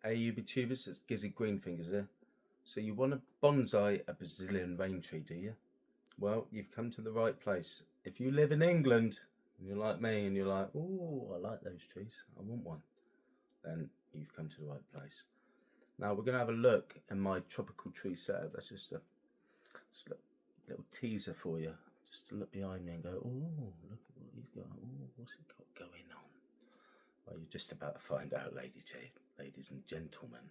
tubers, it's gizzard green fingers there. So you want to bonsai a Brazilian rain tree, do you? Well, you've come to the right place. If you live in England and you're like me and you're like, oh, I like those trees, I want one, then you've come to the right place. Now we're going to have a look at my tropical tree setup. That's just a little teaser for you. Just to look behind me and go, oh, look at what he's got. Oh, what's he got going on? Well, you're just about to find out, ladies and gentlemen,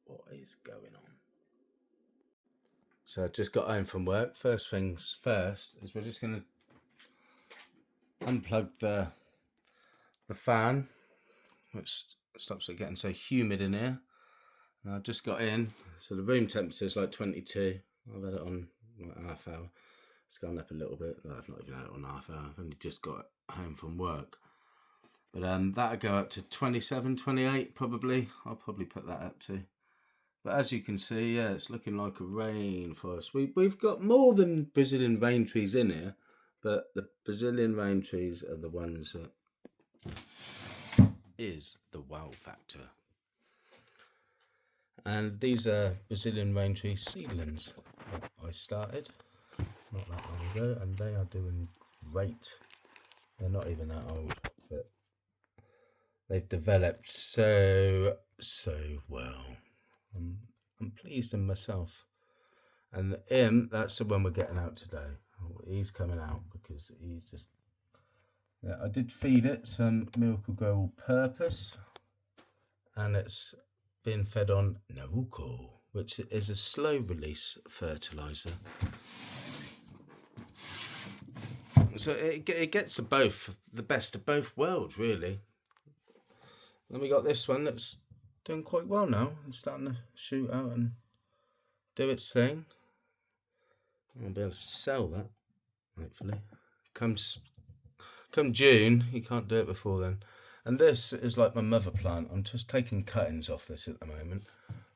what is going on. So I just got home from work. First things first is we're just going to unplug the fan, which stops it getting so humid in here. And I've just got in, so the room temperature is like 22. I've had it on like half hour. It's gone up a little bit. No, I've not even had it on half hour. I've only just got home from work. But that'll go up to 27, 28 probably. I'll probably put that up to. But as you can see, yeah, it's looking like a rainforest. We've got more than Brazilian rain trees in here, but the Brazilian rain trees are the ones that is the wow factor. And these are Brazilian rain tree seedlings that I started not that long ago, and they are doing great. They're not even that old, but they've developed so well. I'm pleased in myself. And him, that's the one we're getting out today. He's coming out because he's just... Yeah, I did feed it some Miracle Grow All Purpose, and it's being fed on Naruko, which is a slow release fertilizer. So it gets the best of both worlds, really. Then we got this one that's doing quite well now. It's starting to shoot out and do its thing. I'll be able to sell that, hopefully. Come June, you can't do it before then. And this is like my mother plant. I'm just taking cuttings off this at the moment,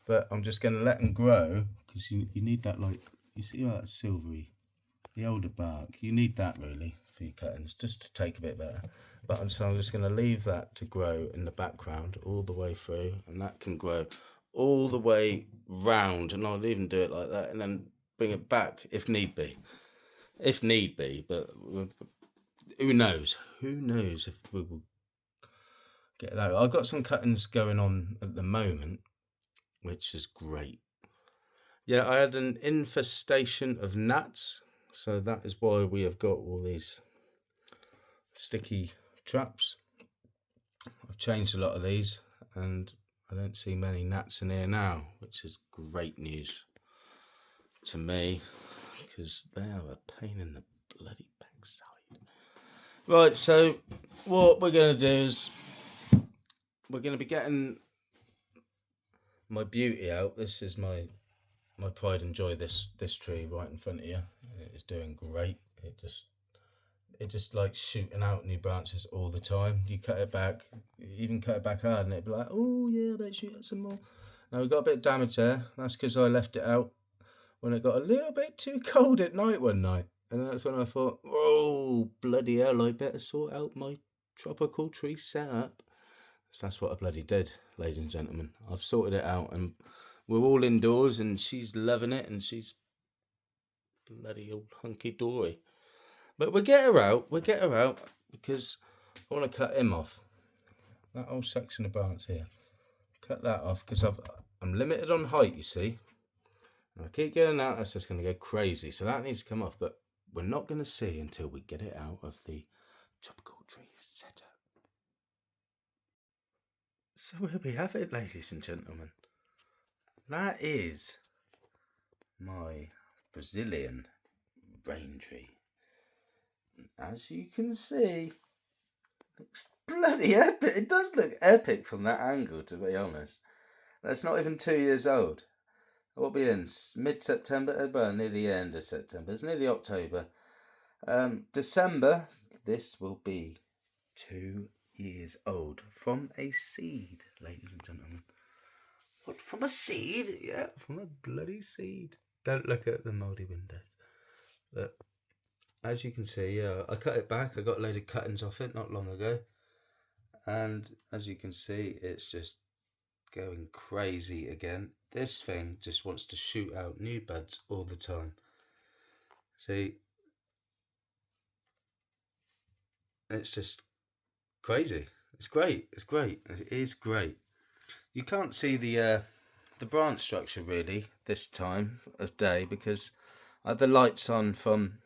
but I'm just going to let them grow because you need that, like, you see how that's silvery, the older bark. You need that really for your cuttings, just to take a bit better. But I'm just going to leave that to grow in the background all the way through, and that can grow all the way round, and I'll even do it like that, and then bring it back if need be. But who knows? Who knows if we will get it out. I've got some cuttings going on at the moment, which is great. Yeah, I had an infestation of gnats, so that is why we have got all these sticky traps. I've changed a lot of these, and I don't see many gnats in here now, which is great news to me, because they are a pain in the bloody backside. Right, so what we're going to do is we're going to be getting my beauty out. This is my pride and joy, this tree right in front of you. It is doing great. It just like shooting out new branches all the time. You cut it back, you even cut it back hard, and it'd be like, oh yeah, I better shoot out some more. Now we've got a bit of damage there. That's because I left it out when it got a little bit too cold at night one night. And that's when I thought, oh, bloody hell, I better sort out my tropical tree setup. So that's what I bloody did, ladies and gentlemen. I've sorted it out, and we're all indoors, and she's loving it, and she's bloody old hunky-dory. But we'll get her out, because I want to cut him off. That whole section of branch here. Cut that off, because I'm limited on height, you see. And I keep getting out, that's just going to go crazy. So that needs to come off, but we're not going to see until we get it out of the tropical tree setup. So here we have it, ladies and gentlemen. That is my Brazilian rain tree. As you can see, looks bloody epic. It does look epic from that angle, to be honest. That's not even 2 years old. We'll be in mid-September, well, near the end of September. It's nearly October. December, this will be 2 years old from a seed, ladies and gentlemen. What, from a seed? Yeah, from a bloody seed. Don't look at the mouldy windows. But as you can see, I cut it back. I got a load of cuttings off it not long ago. And as you can see, it's just going crazy again. This thing just wants to shoot out new buds all the time. See, it's just crazy. It's great. It's great. It is great. You can't see the branch structure really this time of day because I have the lights on from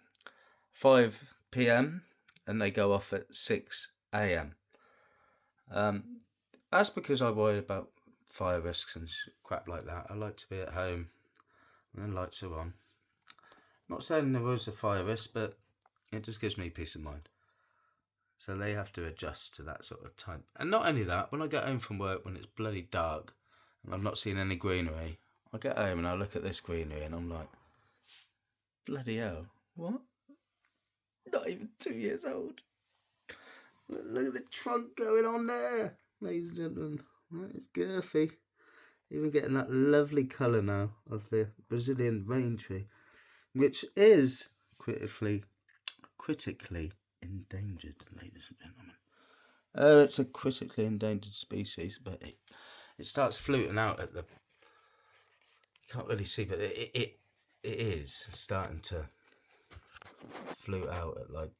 5 p.m. and they go off at 6 a.m. That's because I worry about fire risks and crap like that. I like to be at home when the lights are on. Not saying there was a fire risk, but it just gives me peace of mind. So they have to adjust to that sort of time. And not only that, when I get home from work when it's bloody dark and I've not seen any greenery, I get home and I look at this greenery and I'm like, bloody hell, what? Not even 2 years old. Look at the trunk going on there, ladies and gentlemen. That is girthy. Even getting that lovely colour now of the Brazilian rain tree, which is critically endangered, ladies and gentlemen. Oh, it's a critically endangered species, but it starts fluting out at the. You can't really see, but it is starting to flute out at like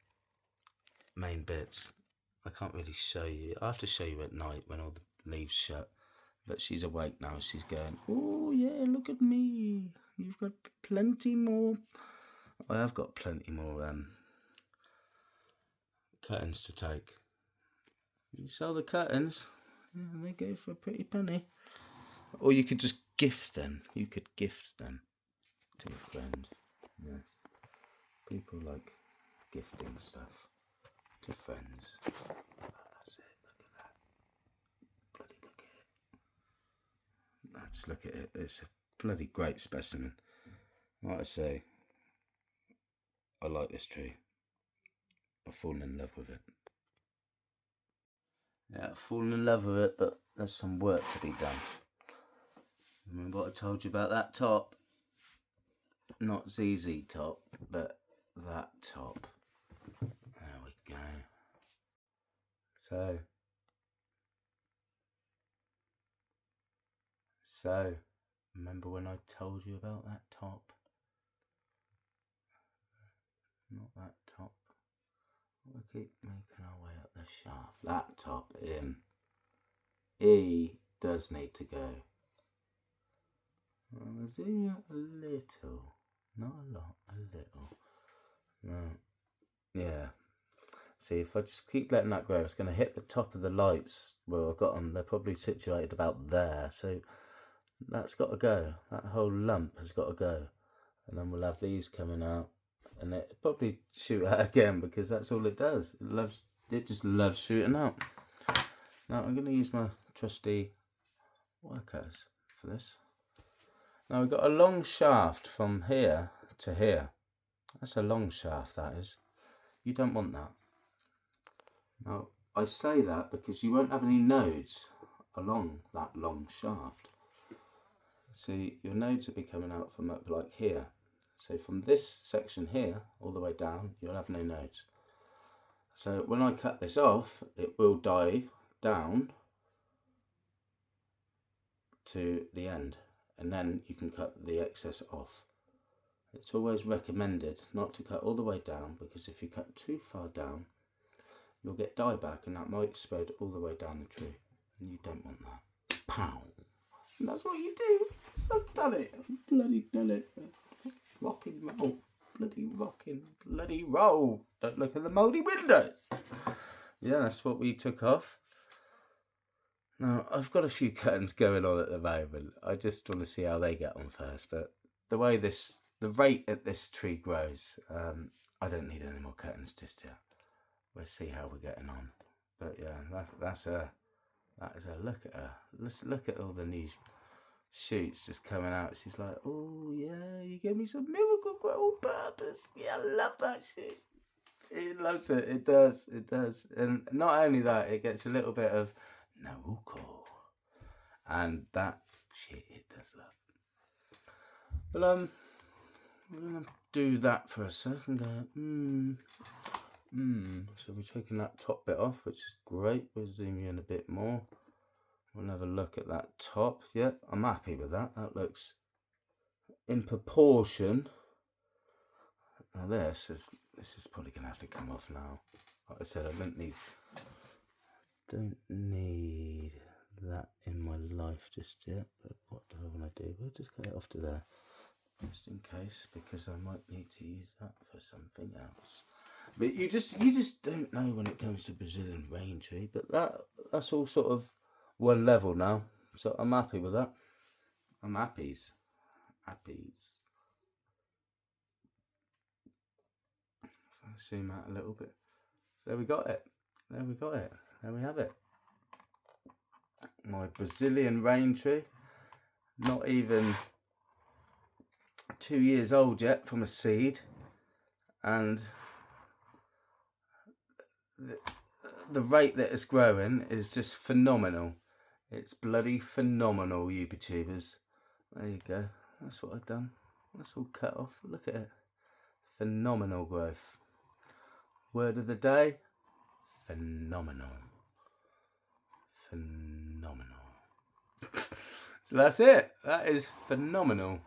main bits. I can't really show you. I have to show you at night when all the leaves shut. But she's awake now. She's going, oh yeah, look at me. You've got plenty more. I have got plenty more curtains to take. You sell the curtains, yeah, they go for a pretty penny. Or you could just gift them. You could gift them to a friend. Yes. People like gifting stuff to friends. Oh, that's it. Look at that. Bloody look at it. Let's look at it. It's a bloody great specimen. Like I say, I like this tree. I've fallen in love with it. Yeah, I've fallen in love with it, but there's some work to be done. Remember what I told you about that top? Not ZZ top, but that top. There we go. So, remember when I told you about that top? Not that top. We keep making our way up the shaft. That top in. E does need to go. I'll zoom out a little. Not a lot, a little. No. Yeah. See, if I just keep letting that grow, it's going to hit the top of the lights where I've got them. They're probably situated about there. So that's got to go. That whole lump has got to go. And then we'll have these coming out. And it probably shoot out again because that's all it does. It just loves shooting out. Now I'm going to use my trusty workers for this. Now we've got a long shaft from here to here. That's a long shaft, that is. You don't want that. Now I say that because you won't have any nodes along that long shaft. See, your nodes will be coming out from up like here. So from this section here all the way down, you'll have no nodes. So when I cut this off, it will die down to the end, and then you can cut the excess off. It's always recommended not to cut all the way down, because if you cut too far down, you'll get dieback and that might spread all the way down the tree, and you don't want that. Pow! And that's what you do. So I've done it. I've bloody done it. Rock and roll. Bloody roll. Don't look at the mouldy windows. Yeah, that's what we took off. Now, I've got a few curtains going on at the moment. I just want to see how they get on first. But the way the rate at this tree grows, I don't need any more curtains just yet. We'll see how we're getting on. But yeah, that is a look at her. Let's look at all the new shoots just coming out. She's like, oh yeah, you gave me some miracle grow on purpose. Yeah, I love that shit. It loves it. It does. And not only that, it gets a little bit of Naruko, and that shit it does love. But we're gonna do that for a second. So we're taking that top bit off, which is great. We'll zoom in a bit more. We'll have a look at that top. Yeah, I'm happy with that. That looks in proportion. Now this is probably gonna have to come off now. Like I said, I don't need that in my life just yet. But what do I want to do? We'll just get it off to there, just in case, because I might need to use that for something else. But you just don't know when it comes to Brazilian rain tree. But that's all sort of one level now, so I'm happy with that. I'm happies. If I zoom out a little bit, so there we got it. There we have it. My Brazilian rain tree, not even 2 years old yet from a seed, and the rate that it's growing is just phenomenal. It's bloody phenomenal, YouTubers. There you go. That's what I've done. That's all cut off. Look at it. Phenomenal growth. Word of the day, phenomenal. So that's it. That is phenomenal.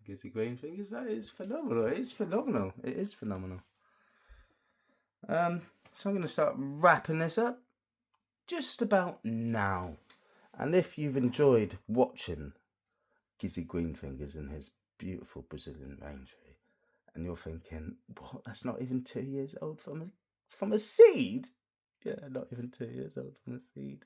Gives you green fingers. That is phenomenal. It is phenomenal. So I'm going to start wrapping this up just about now. And if you've enjoyed watching Gizzy Greenfingers and his beautiful Brazilian rain tree, and you're thinking, what? That's not even 2 years old from a seed? Yeah, not even 2 years old from a seed.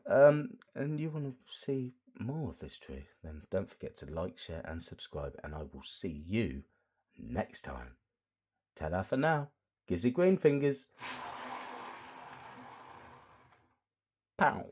And you want to see more of this tree, then don't forget to like, share, and subscribe. And I will see you next time. Ta-da for now. Gizzy Greenfingers. Pow.